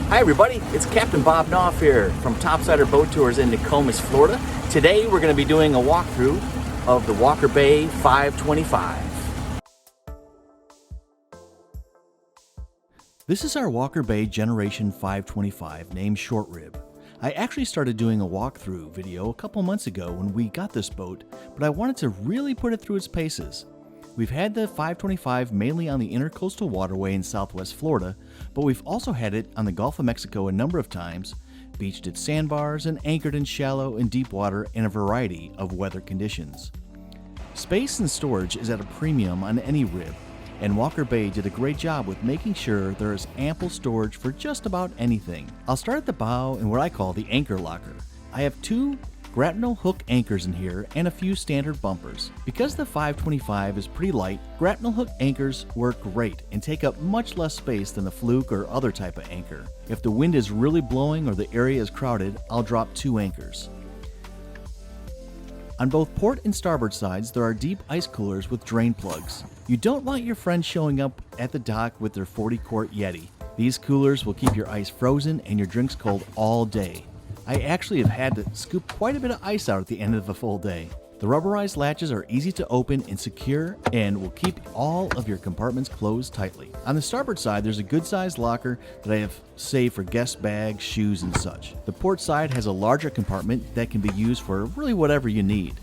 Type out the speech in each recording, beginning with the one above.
Hi everybody, it's Captain Bob Knopf here from Topsider Boat Tours in Nokomis, Florida. Today we're going to be doing a walkthrough of the Walker Bay 525. This is our Walker Bay Generation 525 named Short Rib. I actually started doing a walkthrough video a couple months ago when we got this boat, but I wanted to really put it through its paces. We've had the 525 mainly on the Intercoastal Waterway in Southwest Florida, but we've also had it on the Gulf of Mexico a number of times, beached at sandbars and anchored in shallow and deep water in a variety of weather conditions. Space and storage is at a premium on any rib, and Walker Bay did a great job with making sure there is ample storage for just about anything. I'll start at the bow in what I call the anchor locker. I have two grapnel hook anchors in here and a few standard bumpers. Because the 525 is pretty light, grapnel hook anchors work great and take up much less space than a fluke or other type of anchor. If the wind is really blowing or the area is crowded, I'll drop two anchors. On both port and starboard sides, there are deep ice coolers with drain plugs. You don't want your friends showing up at the dock with their 40-quart Yeti. These coolers will keep your ice frozen and your drinks cold all day. I actually have had to scoop quite a bit of ice out at the end of a full day. The rubberized latches are easy to open and secure and will keep all of your compartments closed tightly. On the starboard side, there's a good-sized locker that I have saved for guest bags, shoes, and such. The port side has a larger compartment that can be used for really whatever you need.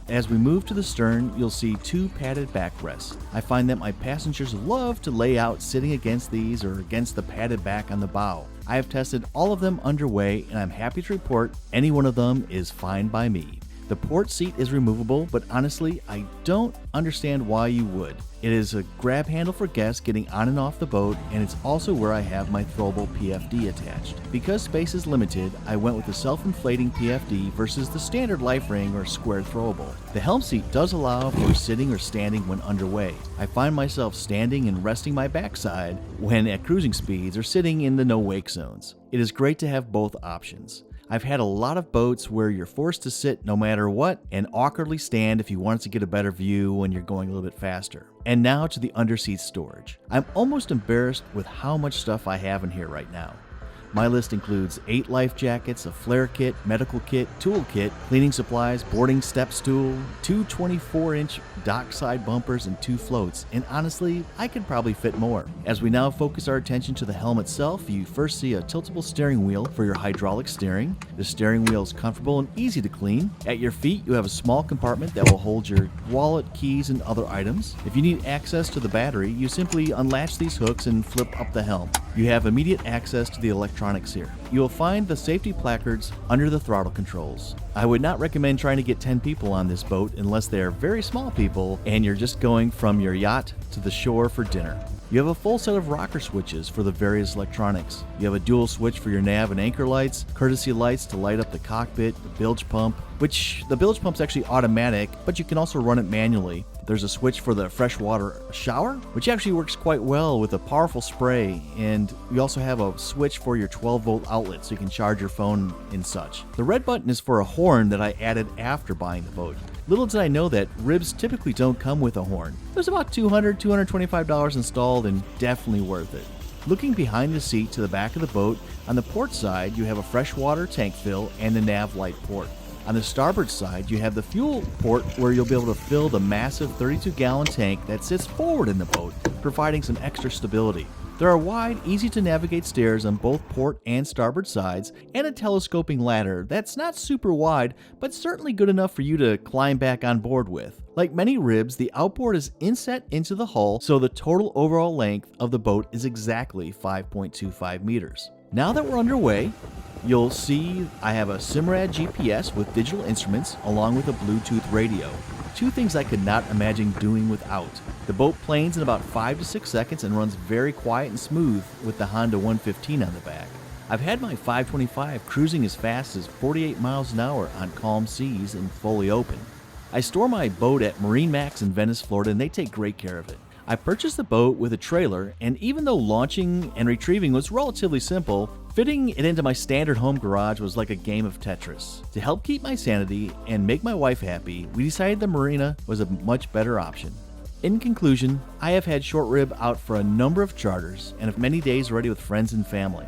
As we move to the stern, you'll see two padded backrests. I find that my passengers love to lay out sitting against these or against the padded back on the bow. I have tested all of them underway and I'm happy to report any one of them is fine by me. The port seat is removable, but honestly, I don't understand why you would. It is a grab handle for guests getting on and off the boat, and it's also where I have my throwable PFD attached. Because space is limited, I went with the self-inflating PFD versus the standard life ring or square throwable. The Helm seat does allow for sitting or standing when underway. I find myself standing and resting my backside when at cruising speeds or sitting in the no-wake zones. It is great to have both options. I've had a lot of boats where you're forced to sit no matter what and awkwardly stand if you wanted to get a better view when you're going a little bit faster. And now to the underseat storage. I'm almost embarrassed with how much stuff I have in here right now. My list includes 8 life jackets, a flare kit, medical kit, tool kit, cleaning supplies, boarding step stool, 2 24-inch dockside bumpers, and 2 floats, and honestly, I could probably fit more. As we now focus our attention to the helm itself, you first see a tiltable steering wheel for your hydraulic steering. The steering wheel is comfortable and easy to clean. At your feet, you have a small compartment that will hold your wallet, keys, and other items. If you need access to the battery, you simply unlatch these hooks and flip up the helm. You have immediate access to the electronics here. You will find the safety placards under the throttle controls. I would not recommend trying to get 10 people on this boat unless they are very small people and you're just going from your yacht to the shore for dinner. You have a full set of rocker switches for the various electronics. You have a dual switch for your nav and anchor lights, courtesy lights to light up the cockpit, the bilge pump, which the bilge pump's actually automatic, but you can also run it manually. There's a switch for the freshwater shower, which actually works quite well with a powerful spray, and we also have a switch for your 12-volt outlet so you can charge your phone and such. The red button is for a horn that I added after buying the boat. Little did I know that ribs typically don't come with a horn. It was about $225 installed and definitely worth it. Looking behind the seat to the back of the boat, on the port side you have a freshwater tank fill and the nav light port. On the starboard side, you have the fuel port where you'll be able to fill the massive 32-gallon tank that sits forward in the boat, providing some extra stability. There are wide, easy-to-navigate stairs on both port and starboard sides, and a telescoping ladder that's not super wide, but certainly good enough for you to climb back on board with. Like many ribs, the outboard is inset into the hull, so the total overall length of the boat is exactly 5.25 meters. Now that we're underway, you'll see I have a Simrad GPS with digital instruments along with a Bluetooth radio. 2 things I could not imagine doing without. The boat planes in about 5 to 6 seconds and runs very quiet and smooth with the Honda 115 on the back. I've had my 525 cruising as fast as 48 miles an hour on calm seas and fully open. I store my boat at Marine Max in Venice, Florida, and they take great care of it. I purchased the boat with a trailer, and even though launching and retrieving was relatively simple, fitting it into my standard home garage was like a game of Tetris. To help keep my sanity and make my wife happy, we decided the marina was a much better option. In conclusion, I have had Short Rib out for a number of charters and have many days already with friends and family.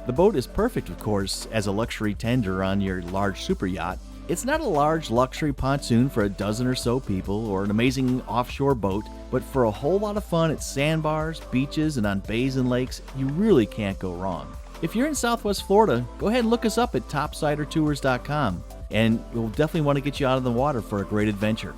The boat is perfect, of course, as a luxury tender on your large super yacht. It's not a large luxury pontoon for a dozen or so people or an amazing offshore boat, but for a whole lot of fun at sandbars, beaches, and on bays and lakes, you really can't go wrong. If you're in Southwest Florida, go ahead and look us up at topsidertours.com, and we'll definitely want to get you out of the water for a great adventure.